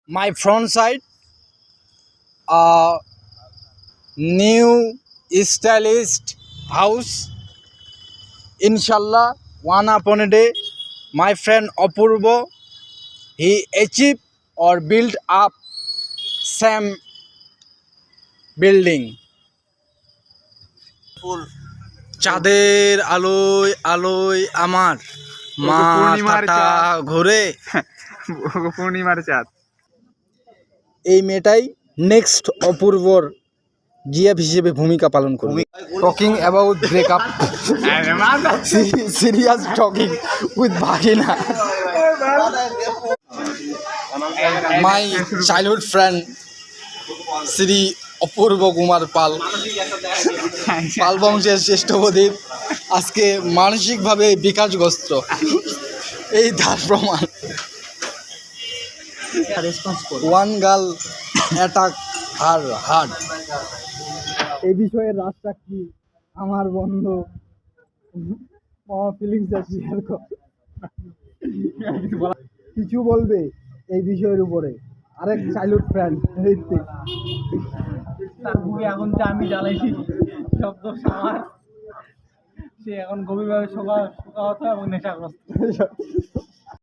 my front side, a new stylish house. Inshallah, one upon a day, my friend Apurbo, he achieved or built up same building. চাঁদের আলোয় আলোয় আমার মাথাটা ঘুরে। পূর্ণিমার চাঁদ। এই মেয়েটাই নেক্সট অপূর্বর জিএফ হিসেবে ভূমিকা পালন করবে। Talking about breakup, serious talking with ভাগিনা, মাই চাইল্ডহুড ফ্রেন্ড শ্রী অপূর্ব কুমার পাল, পাল বংশের শ্রেষ্ঠ প্রদীপ আজকে মানসিকভাবে বিকাশগ্রস্ত, এই তার প্রমাণ। ওয়ান গার্ল অ্যাটাক হার হার্ট। এই বিষয়ে রাস্তা কি আমার বন্ধু ফিলিংসটা শেয়ার কর, কিছু বলবে এই বিষয়ের উপরে? আরেক চাইল্ডহুড ফ্রেন্ড ঋত্বিক, তার বুকে এখন যে আমি জ্বালাইছি শব্দ আমার, সে এখন গভীরভাবে শোকাহত এবং নেশাগ্রস্ত।